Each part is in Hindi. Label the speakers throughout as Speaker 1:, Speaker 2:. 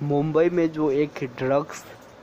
Speaker 1: मुंबई में जो एक ड्रग्स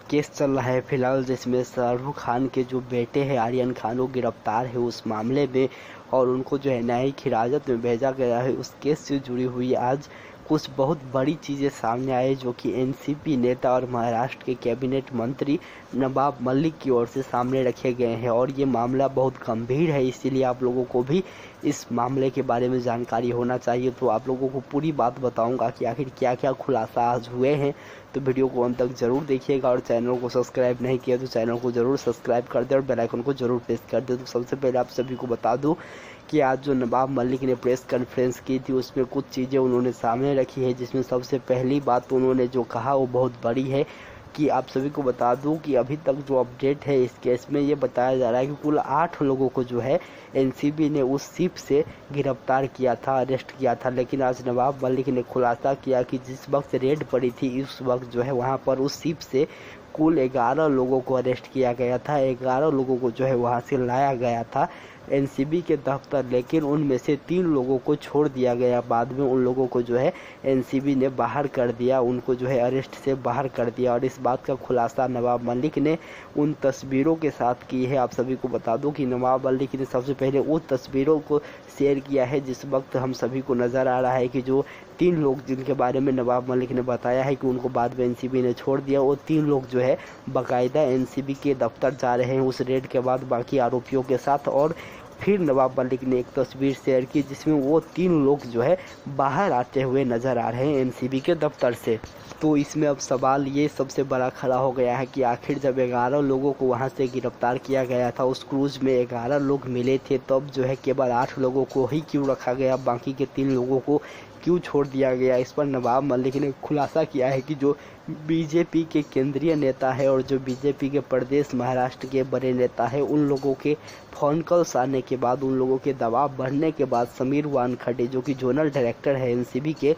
Speaker 1: केस चल रहा है फिलहाल, जिसमें शाहरुख खान के जो बेटे हैं आर्यन खान वो गिरफ्तार है उस मामले में, और उनको जो है न्यायिक हिरासत में भेजा गया है। उस केस से जुड़ी हुई आज कुछ बहुत बड़ी चीज़ें सामने आई, जो कि एनसीपी नेता और महाराष्ट्र के कैबिनेट मंत्री नवाब मलिक की ओर से सामने रखे गए हैं। और ये मामला बहुत गंभीर है, इसीलिए आप लोगों को भी इस मामले के बारे में जानकारी होना चाहिए। तो आप लोगों को पूरी बात बताऊंगा कि आखिर क्या क्या खुलासा आज हुए हैं। तो वीडियो को अंत तक जरूर देखिएगा, और चैनल को सब्सक्राइब नहीं किया तो चैनल को जरूर सब्सक्राइब कर दे और बेल आइकन को जरूर प्रेस कर दे। तो सबसे पहले आप सभी को बता दूं कि आज जो नवाब मलिक ने प्रेस कॉन्फ्रेंस की थी उसमें कुछ चीज़ें उन्होंने सामने रखी है, जिसमें सबसे पहली बात उन्होंने जो कहा वो बहुत बड़ी है। कि आप सभी को बता दूं कि अभी तक जो अपडेट है इस केस में ये बताया जा रहा है कि कुल 8 लोगों को जो है एनसीबी ने उस शिप से गिरफ्तार किया था, अरेस्ट किया था। लेकिन आज नवाब मलिक ने खुलासा किया कि जिस वक्त रेड पड़ी थी उस वक्त जो है वहाँ पर उस शिप से कुल 11 लोगों को अरेस्ट किया गया था। 11 लोगों को जो है वहाँ से लाया गया था एनसीबी के दफ्तर, लेकिन उनमें से 3 लोगों को छोड़ दिया गया। बाद में उन लोगों को जो है एनसीबी ने बाहर कर दिया, उनको जो है अरेस्ट से बाहर कर दिया। और इस बात का खुलासा नवाब मलिक ने उन तस्वीरों के साथ की है। आप सभी को बता दूं कि नवाब मलिक ने सबसे पहले उन तस्वीरों को शेयर किया है जिस वक्त हम सभी को नज़र आ रहा है कि जो 3 लोग जिनके बारे में नवाब मलिक ने बताया है कि उनको बाद में एनसीबी ने छोड़ दिया, वो 3 लोग जो है बाकायदा एनसीबी के दफ्तर जा रहे हैं उस रेड के बाद बाकी आरोपियों के साथ। और फिर नवाब मलिक ने एक तस्वीर शेयर की जिसमें वो 3 लोग जो है बाहर आते हुए नजर आ रहे हैं एनसीबी के दफ्तर से। तो इसमें अब सवाल ये सबसे बड़ा खड़ा हो गया है कि आखिर जब 11 लोगों को वहां से गिरफ्तार किया गया था, उस क्रूज में 11 लोग मिले थे, तब जो है केवल 8 लोगों को ही क्यों रखा गया, बाकी के 3 लोगों को क्यों छोड़ दिया गया। इस पर नवाब मलिक ने खुलासा किया है कि जो बीजेपी के केंद्रीय नेता है और जो बीजेपी के प्रदेश महाराष्ट्र के बड़े नेता है, उन लोगों के फ़ोन कॉल्स आने के बाद, उन लोगों के दबाव बढ़ने के बाद समीर वानखडे जो कि जोनल डायरेक्टर है एनसीबी के,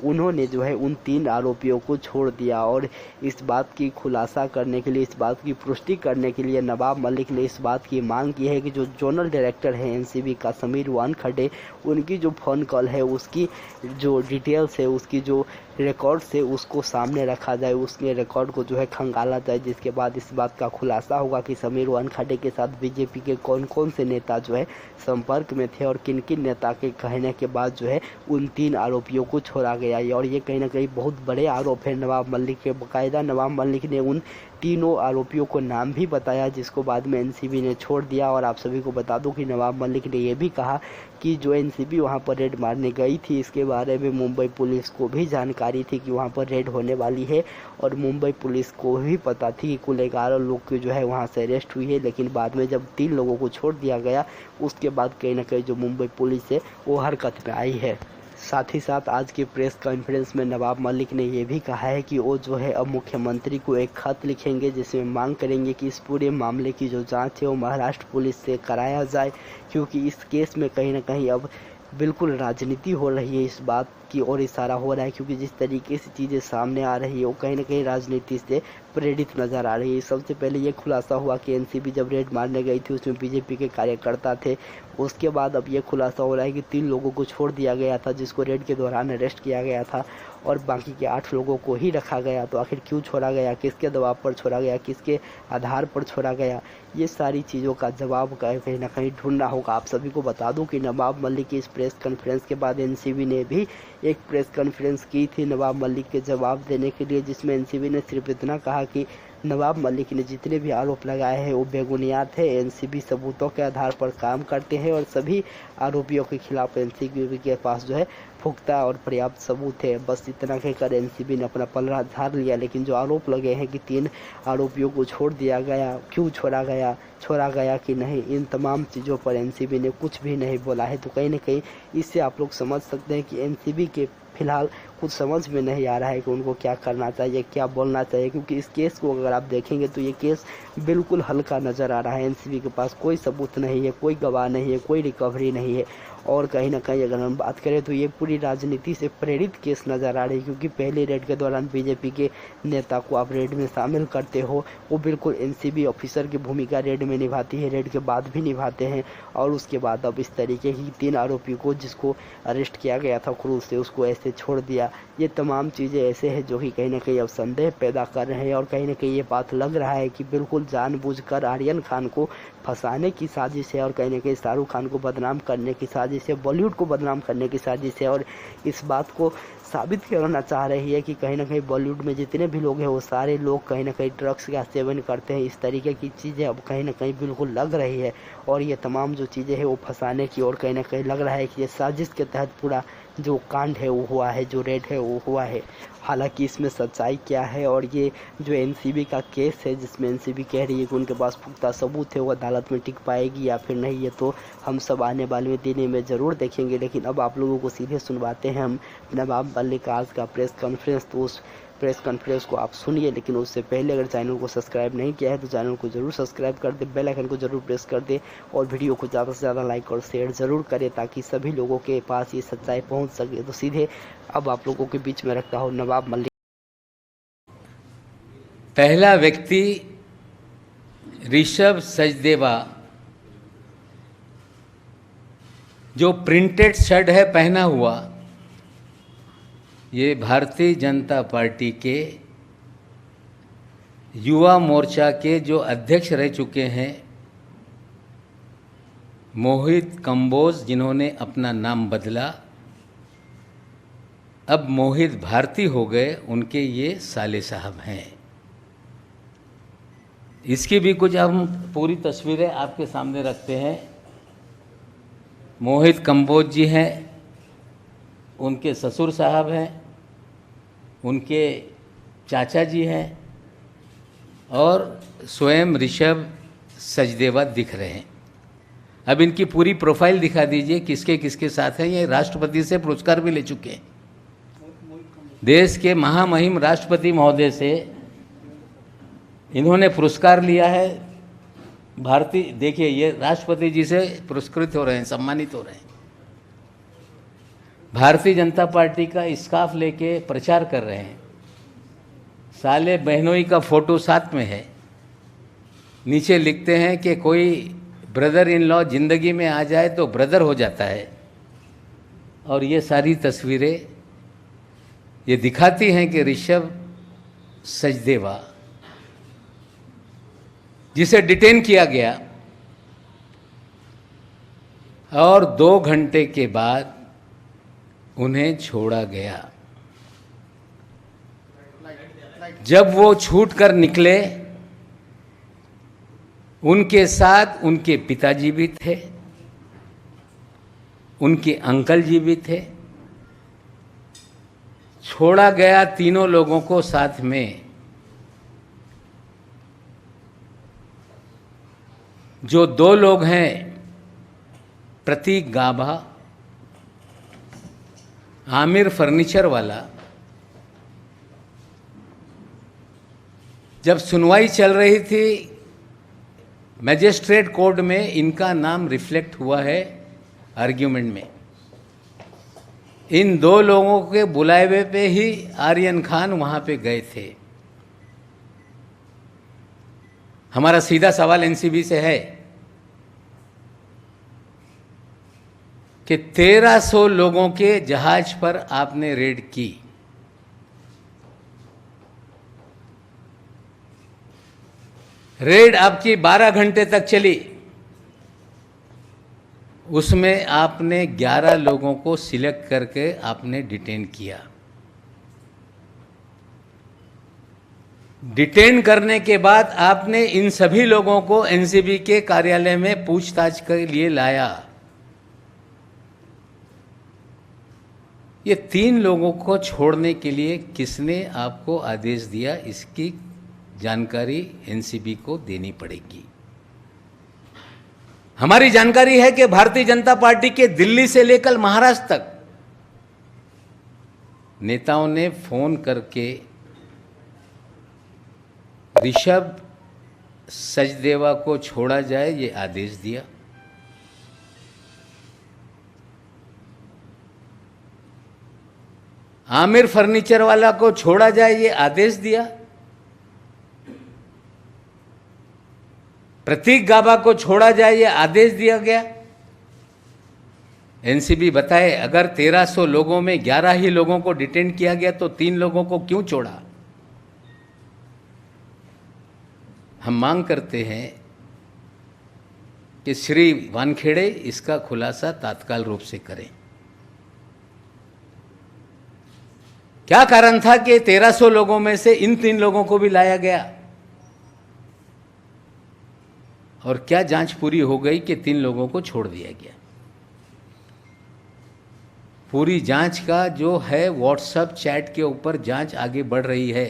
Speaker 1: उन्होंने जो है उन 3 आरोपियों को छोड़ दिया। और इस बात की खुलासा करने के लिए, इस बात की पुष्टि करने के लिए नवाब मलिक ने इस बात की मांग की है कि जो जोनल डायरेक्टर है एनसीबी का समीर वानखडे, उनकी जो फ़ोन कॉल है उसकी जो डिटेल्स है, उसकी जो रिकॉर्ड्स है उसको सामने रखा जाए, उसके रिकॉर्ड को जो है खंगाला जाए, जिसके बाद इस बात का खुलासा होगा कि समीर वानखडे के साथ बीजेपी के कौन कौन से नेता जो है संपर्क में थे और किन किन नेता के कहने के बाद जो है उन 3 आरोपियों को छोड़ा गया। और ये कहीं ना कहीं बहुत बड़े आरोप है नवाब मलिक के। बाकायदा नवाब मलिक ने उन तीनों आरोपियों को नाम भी बताया जिसको बाद में एनसीबी ने छोड़ दिया। और आप सभी को बता दूं कि नवाब मलिक ने यह भी कहा कि जो एनसीबी वहां पर रेड मारने गई थी, इसके बारे में मुंबई पुलिस को भी जानकारी थी कि वहां पर रेड होने वाली है, और मुंबई पुलिस को भी पता थी कि कुल 11 लोग की जो है वहां से अरेस्ट हुई है। लेकिन बाद में जब 3 लोगों को छोड़ दिया गया, उसके बाद कहीं ना कहीं जो मुंबई पुलिस है वो हरकत में आई है। साथ ही साथ आज की प्रेस कॉन्फ्रेंस में नवाब मलिक ने यह भी कहा है कि वो जो है अब मुख्यमंत्री को एक खत लिखेंगे जिसमें मांग करेंगे कि इस पूरे मामले की जो जांच है वो महाराष्ट्र पुलिस से कराया जाए, क्योंकि इस केस में कहीं ना कहीं अब बिल्कुल राजनीति हो रही है, इस बात की ओर इशारा हो रहा है। क्योंकि जिस तरीके से चीज़ें सामने आ रही है वो कहीं ना कहीं राजनीति से प्रेरित नज़र आ रही है। सबसे पहले ये खुलासा हुआ कि एनसीबी जब रेड मारने गई थी उसमें बीजेपी के कार्यकर्ता थे। उसके बाद अब ये खुलासा हो रहा है कि 3 लोगों को छोड़ दिया गया था जिसको रेड के दौरान अरेस्ट किया गया था, और बाकी के 8 लोगों को ही रखा गया। तो आखिर क्यों छोड़ा गया, किसके दबाव पर छोड़ा गया, किसके आधार पर छोड़ा गया, ये सारी चीज़ों का जवाब कहीं ना कहीं ढूंढना होगा। आप सभी को बता दूं कि नवाब मलिक की इस प्रेस कॉन्फ्रेंस के बाद एनसीबी ने भी एक प्रेस कॉन्फ्रेंस की थी नवाब मलिक के जवाब देने के लिए, जिसमें एनसीबी ने सिर्फ इतना कहा कि नवाब मलिक ने जितने भी आरोप लगाए हैं वो बेबुनियाद है। एनसीबी सबूतों के आधार पर काम करते हैं और सभी आरोपियों के खिलाफ एनसीबी के पास जो है पुख्ता और पर्याप्त सबूत है। बस इतना कहकर एनसीबी ने अपना पलड़ा झाड़ लिया। लेकिन जो आरोप लगे हैं कि 3 आरोपियों को छोड़ दिया गया, क्यों छोड़ा गया कि नहीं, इन तमाम चीज़ों पर एनसीबी ने कुछ भी नहीं बोला है। तो कहीं ना कहीं इससे आप लोग समझ सकते हैं कि एनसीबी के फिलहाल कुछ समझ में नहीं आ रहा है कि उनको क्या करना चाहिए, क्या बोलना चाहिए। क्योंकि इस केस को अगर आप देखेंगे तो ये केस बिल्कुल हल्का नज़र आ रहा है। एनसीबी के पास कोई सबूत नहीं है, कोई गवाह नहीं है, कोई रिकवरी नहीं है, और कहीं ना कहीं अगर हम बात करें तो ये पूरी राजनीति से प्रेरित केस नज़र आ रही है, क्योंकि पहले रेड के दौरान बीजेपी के नेता को आप रेड में शामिल करते हो, वो बिल्कुल एनसीबी ऑफिसर की भूमिका रेड में निभाती है, रेड के बाद भी निभाते हैं, और उसके बाद अब इस तरीके की 3 आरोपी को जिसको अरेस्ट किया गया था क्रूज से, उसको ऐसे छोड़ दिया। ये तमाम चीज़ें ऐसे हैं जो कि कहीं ना कहीं अब संदेह पैदा कर रहे हैं, और कहीं ना कहीं ये बात लग रहा है कि बिल्कुल जानबूझकर आर्यन खान को फंसाने की साजिश है, और कहीं ना कहीं शाहरुख खान को बदनाम करने की साजिश है, बॉलीवुड को बदनाम करने की साजिश है, और इस बात को साबित करना चाह रही है कि कहीं ना कहीं बॉलीवुड में जितने भी लोग हैं वो सारे लोग कहीं ना कहीं ड्रग्स का सेवन करते हैं। इस तरीके की चीज़ें अब कहीं ना कहीं बिल्कुल लग रही है, और ये तमाम जो चीज़ें हैं वो फंसाने की, और कहीं ना कहीं लग रहा है कि ये साजिश के तहत पूरा जो कांड है वो हुआ है, जो रेड है वो हुआ है। हालांकि इसमें सच्चाई क्या है, और ये जो एनसीबी का केस है जिसमें एनसीबी कह रही है कि उनके पास पुख्ता सबूत है, वो अदालत में टिक पाएगी या फिर नहीं, ये तो हम सब आने वाले दिनों में ज़रूर देखेंगे। लेकिन अब आप लोगों को सीधे सुनवाते हैं हम नवाब मलिक आज का प्रेस कॉन्फ्रेंस, तो उस प्रेस कॉन्फ्रेंस को आप सुनिए। लेकिन उससे पहले अगर चैनल को सब्सक्राइब नहीं किया है तो चैनल को जरूर सब्सक्राइब कर दे, बेल आइकन को जरूर प्रेस कर दे, और वीडियो को ज़्यादा से ज़्यादा लाइक और शेयर ज़रूर करें ताकि सभी लोगों के पास ये सच्चाई पहुंच सके। तो सीधे अब आप लोगों के बीच में रखता हूँ नवाब मलिक।
Speaker 2: पहला व्यक्ति ऋषभ सचदेवा, जो प्रिंटेड शर्ट है पहना हुआ, ये भारतीय जनता पार्टी के युवा मोर्चा के जो अध्यक्ष रह चुके हैं मोहित कंबोज, जिन्होंने अपना नाम बदला, अब मोहित भारती हो गए, उनके ये साले साहब हैं। इसकी भी कुछ हम पूरी तस्वीरें आपके सामने रखते हैं। मोहित कंबोज जी हैं, उनके ससुर साहब हैं, उनके चाचा जी हैं, और स्वयं ऋषभ सचदेवा दिख रहे हैं। अब इनकी पूरी प्रोफाइल दिखा दीजिए, किसके किसके साथ हैं। ये राष्ट्रपति से पुरस्कार भी ले चुके हैं, देश के महामहिम राष्ट्रपति महोदय से इन्होंने पुरस्कार लिया है। भारतीय, देखिए ये राष्ट्रपति जी से पुरस्कृत हो रहे हैं, सम्मानित हो रहे हैं। भारतीय जनता पार्टी का स्कार्फ लेके प्रचार कर रहे हैं। साले बहनोई का फोटो साथ में है। नीचे लिखते हैं कि कोई ब्रदर इन लॉ जिंदगी में आ जाए तो ब्रदर हो जाता है। और ये सारी तस्वीरें ये दिखाती हैं कि ऋषभ सचदेवा, जिसे डिटेन किया गया और 2 घंटे के बाद उन्हें छोड़ा गया। जब वो छूट कर निकले, उनके साथ उनके पिताजी भी थे, उनके अंकल जी भी थे। छोड़ा गया तीनों लोगों को साथ में। जो 2 लोग हैं, प्रतीक गाभा, आमिर फर्नीचर वाला, जब सुनवाई चल रही थी मैजिस्ट्रेट कोर्ट में, इनका नाम रिफ्लेक्ट हुआ है आर्ग्यूमेंट में। इन 2 लोगों के बुलावे पे ही आर्यन खान वहां पे गए थे। हमारा सीधा सवाल एनसीबी से है कि 1300 लोगों के जहाज पर आपने रेड की। रेड आपकी 12 घंटे तक चली। उसमें आपने 11 लोगों को सिलेक्ट करके आपने डिटेन किया। डिटेन करने के बाद आपने इन सभी लोगों को एनसीबी के कार्यालय में पूछताछ के लिए लाया। ये 3 लोगों को छोड़ने के लिए किसने आपको आदेश दिया, इसकी जानकारी एनसीबी को देनी पड़ेगी। हमारी जानकारी है कि भारतीय जनता पार्टी के दिल्ली से लेकर महाराष्ट्र तक नेताओं ने फोन करके ऋषभ सचदेवा को छोड़ा जाए, ये आदेश दिया। आमिर फर्नीचर वाला को छोड़ा जाए ये आदेश दिया, प्रतीक गाबा को छोड़ा जाए ये आदेश दिया गया। एनसीबी बताए अगर 1300 लोगों में 11 ही लोगों को डिटेन किया गया तो 3 लोगों को क्यों छोड़ा? हम मांग करते हैं कि श्री वानखेड़े इसका खुलासा तात्काल रूप से करें। क्या कारण था कि 1300 लोगों में से इन 3 लोगों को भी लाया गया? और क्या जांच पूरी हो गई कि 3 लोगों को छोड़ दिया गया? पूरी जांच का जो है व्हाट्सएप चैट के ऊपर जांच आगे बढ़ रही है।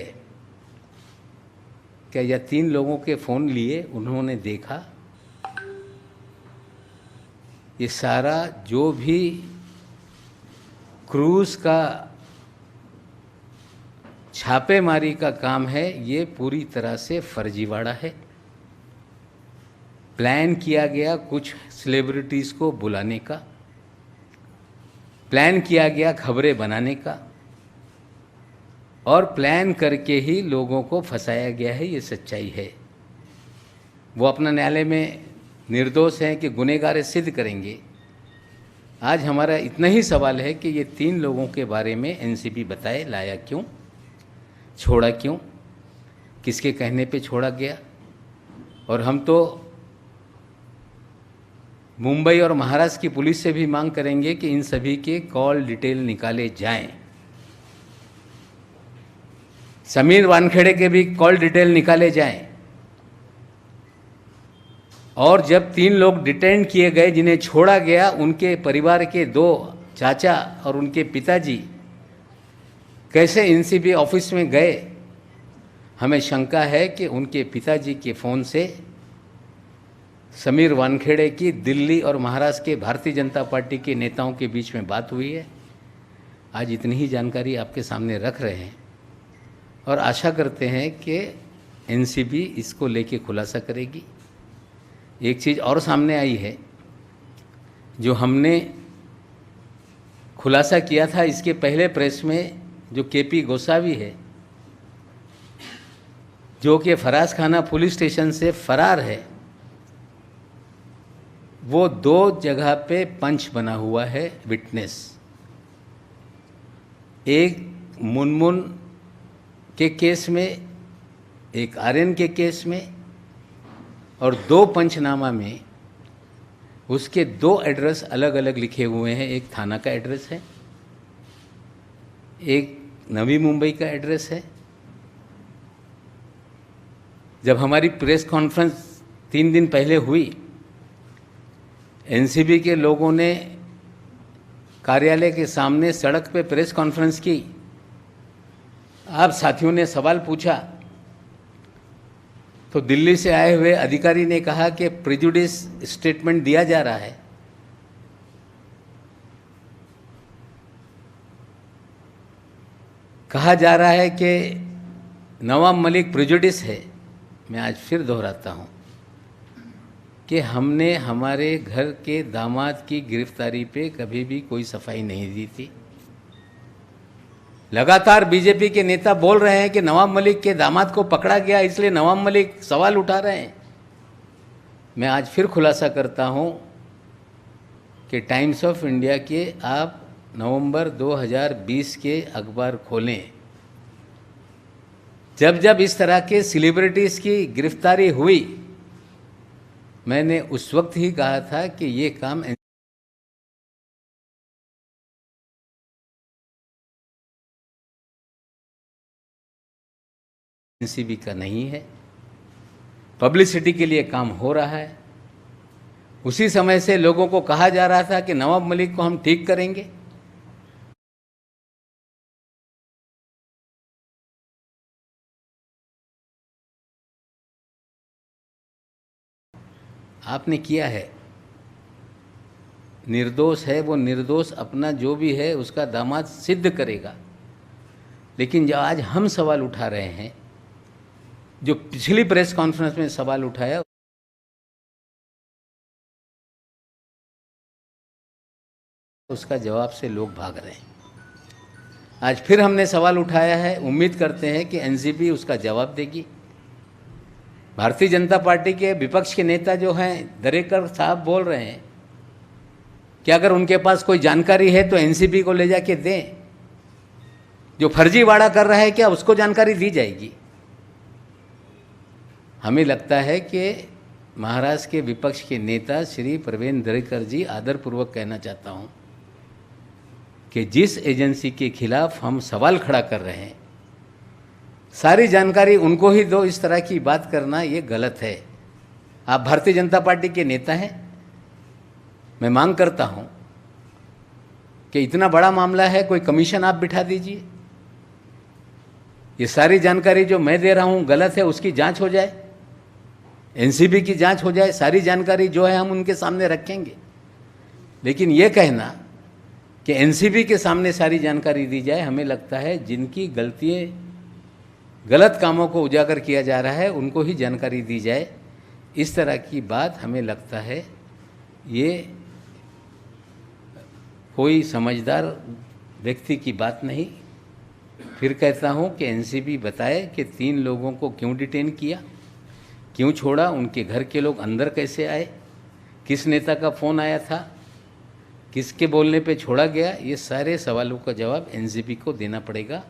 Speaker 2: क्या यह 3 लोगों के फ़ोन लिए उन्होंने देखा? ये सारा जो भी क्रूज का छापेमारी का काम है ये पूरी तरह से फर्जीवाड़ा है। प्लान किया गया कुछ सेलिब्रिटीज़ को बुलाने का, प्लान किया गया खबरें बनाने का, और प्लान करके ही लोगों को फंसाया गया है। ये सच्चाई है। वो अपना न्यायालय में निर्दोष हैं कि गुनहगार सिद्ध करेंगे। आज हमारा इतना ही सवाल है कि ये 3 लोगों के बारे में एनसीबी बताए लाया क्यों, छोड़ा क्यों, किसके कहने पे छोड़ा गया। और हम तो मुंबई और महाराष्ट्र की पुलिस से भी मांग करेंगे कि इन सभी के कॉल डिटेल निकाले जाएं। समीर वानखेड़े के भी कॉल डिटेल निकाले जाएं। और जब 3 लोग डिटेन किए गए जिन्हें छोड़ा गया, उनके परिवार के 2 चाचा और उनके पिताजी कैसे एनसीबी ऑफिस में गए? हमें शंका है कि उनके पिताजी के फ़ोन से समीर वानखेड़े की दिल्ली और महाराष्ट्र के भारतीय जनता पार्टी के नेताओं के बीच में बात हुई है। आज इतनी ही जानकारी आपके सामने रख रहे हैं और आशा करते हैं कि एनसीबी इसको लेके खुलासा करेगी। एक चीज़ और सामने आई है जो हमने खुलासा किया था इसके पहले प्रेस में, जो केपी गोसावी है जो कि फराज खाना पुलिस स्टेशन से फरार है, वो 2 जगह पे पंच बना हुआ है विटनेस। एक मुनमुन के केस में, एक आर्यन के केस में, और 2 पंचनामा में उसके 2 एड्रेस अलग अलग लिखे हुए हैं। एक थाना का एड्रेस है, एक नवी मुंबई का एड्रेस है। जब हमारी प्रेस कॉन्फ्रेंस 3 दिन पहले हुई, एनसीबी के लोगों ने कार्यालय के सामने सड़क पे प्रेस कॉन्फ्रेंस की। आप साथियों ने सवाल पूछा तो दिल्ली से आए हुए अधिकारी ने कहा कि प्रेजुडिस स्टेटमेंट दिया जा रहा है। कहा जा रहा है कि नवाब मलिक प्रेजुडिस है। मैं आज फिर दोहराता हूँ कि हमने हमारे घर के दामाद की गिरफ्तारी पे कभी भी कोई सफाई नहीं दी थी। लगातार बीजेपी के नेता बोल रहे हैं कि नवाब मलिक के दामाद को पकड़ा गया इसलिए नवाब मलिक सवाल उठा रहे हैं। मैं आज फिर खुलासा करता हूं कि टाइम्स ऑफ इंडिया के आप नवंबर 2020 के अखबार खोलें। जब जब इस तरह के सेलिब्रिटीज़ की गिरफ्तारी हुई, मैंने उस वक्त ही कहा था कि ये काम एनसीबी का नहीं है। पब्लिसिटी के लिए काम हो रहा है। उसी समय से लोगों को कहा जा रहा था कि नवाब मलिक को हम ठीक करेंगे। आपने किया है, निर्दोष है वो, निर्दोष अपना जो भी है उसका दामाद सिद्ध करेगा। लेकिन जो आज हम सवाल उठा रहे हैं, जो पिछली प्रेस कॉन्फ्रेंस में सवाल उठाया, उसका जवाब से लोग भाग रहे हैं। आज फिर हमने सवाल उठाया है, उम्मीद करते हैं कि एनसीपी उसका जवाब देगी। भारतीय जनता पार्टी के विपक्ष के नेता जो हैं दरेकर साहब बोल रहे हैं कि अगर उनके पास कोई जानकारी है तो एनसीपी को ले जाके दें। जो फर्जीवाड़ा कर रहा है क्या उसको जानकारी दी जाएगी? हमें लगता है कि महाराष्ट्र के विपक्ष के नेता श्री प्रवीण दरेकर जी, आदरपूर्वक कहना चाहता हूं कि जिस एजेंसी के खिलाफ हम सवाल खड़ा कर रहे हैं सारी जानकारी उनको ही दो, इस तरह की बात करना ये गलत है। आप भारतीय जनता पार्टी के नेता हैं, मैं मांग करता हूं कि इतना बड़ा मामला है, कोई कमीशन आप बिठा दीजिए, ये सारी जानकारी जो मैं दे रहा हूं गलत है उसकी जांच हो जाए, एनसीबी की जांच हो जाए, सारी जानकारी जो है हम उनके सामने रखेंगे। लेकिन ये कहना कि एनसीबी के सामने सारी जानकारी दी जाए, हमें लगता है जिनकी गलतियाँ, गलत कामों को उजागर किया जा रहा है उनको ही जानकारी दी जाए, इस तरह की बात हमें लगता है ये कोई समझदार व्यक्ति की बात नहीं। फिर कहता हूँ कि एनसीबी बताए कि 3 लोगों को क्यों डिटेन किया, क्यों छोड़ा, उनके घर के लोग अंदर कैसे आए, किस नेता का फ़ोन आया था, किसके बोलने पे छोड़ा गया, ये सारे सवालों का जवाब एनसीबी को देना पड़ेगा।